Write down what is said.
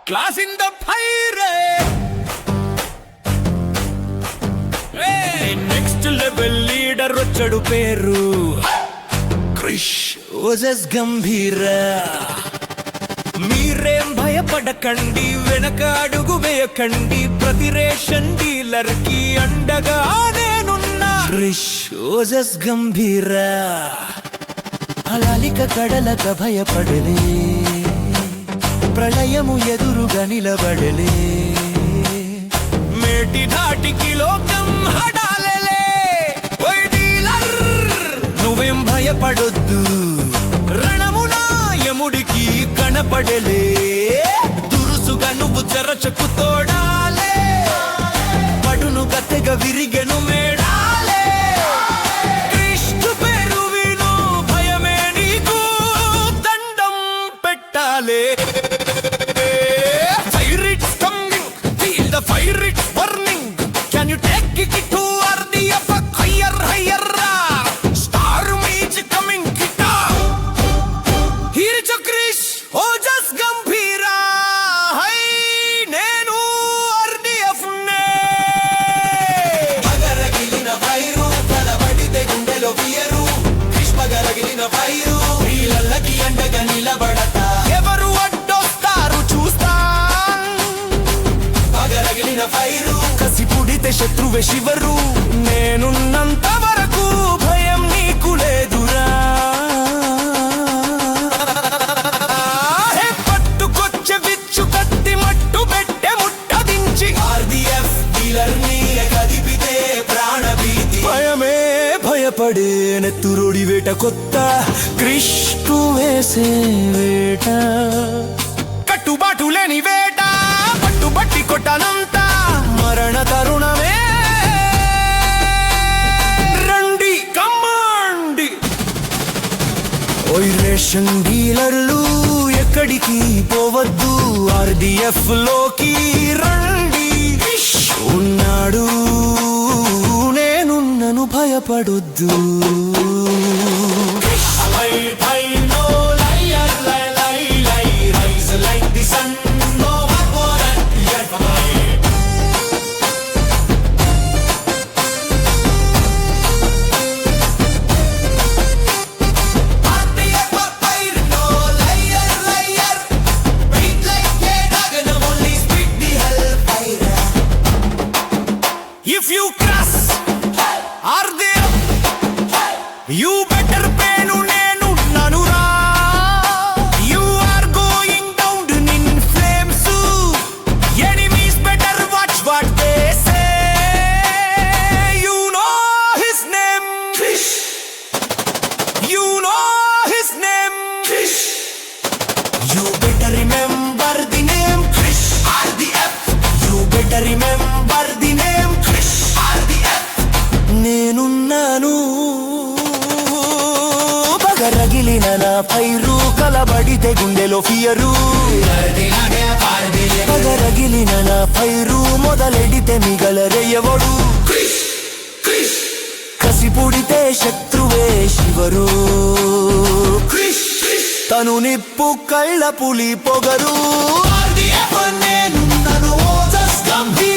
Class in the fire. Next level leader వచ్చడు పేరు క్రిష్ ఓజస్ గంభీర. మీరేం భయపడకండి, వెనక అడుగు వేయకండి, ప్రతి రేషన్ డీలర్ కి అండగా నేనున్నా. క్రిష్ ఓజస్ గంభీర అలాలిక కడలక భయపడలే, ప్రళయము ఎదురుగా నిలబడలే. మేటి ధాటికి లోకం హడాలే. నువ్వేం భయపడొద్దు, రణమునా యముడికి కనపడలే. దురుసుగా నువ్వు చెరచకు తోడాలే, పడును గతెగ విరిగెను మేడాలే. కృష్ణ పేరు విను, భయమే నీకు దండం పెట్టాలే. Fire it's coming, feel the fire it's burning. Can you take it to RDF higher, higher? Storm is coming, kita. Here is Krish, Ojas Gambhira. Hai, nenu RDF ne. Magaragilina fire, kalabadite gundelo biyeru. Krish magaragilina fire, reelallaki andaga nilabadata. Evaru addostharu chusta. Magaragilina fire, kasi pudite శత్రువే శివరు. నేనున్నంత వరకు భయం నీకు లేదురా. పట్టుకొచ్చే విచ్చు కత్తి మట్టు పెట్టే ముట్టదించి RDF dealer ని కదిపితే ప్రాణభీతి. భయమే భయపడే నెత్తురోడి వేట కొత్త కృష్ణు వేసే వేట. కట్టుబాటు లేని వేట, పట్టుబట్టి కొట్టనంత మరణ తరుణమే. రండి కమాండి. ఓయ్ రేషన్ డీలర్లు ఎక్కడికి పోవద్దు, RDF లోకి రండి. ఉన్నాడు నేనున్నను భయపడొద్దు. If you cross RDF, you better pay nu nenu nanura. You are going down in flames. Enemies better watch what they say. You know his name, Krish. You know his name, Krish. You better remember the name, Krish. RDF. You better remember the name, Krish. RDF. నేనున్నాను. పగరగిలిన నా పైరు, కలబడితే గుండెలో fear. పగరగిలిన నా పైరు, మొదలెడితే మిగలరేయవడు. కసి పుడితే శత్రువే శివరు. తను నిప్పు కళ్ళ పులి పొగరు. RDF నేనున్నాను, ఓజస్ గంభీర.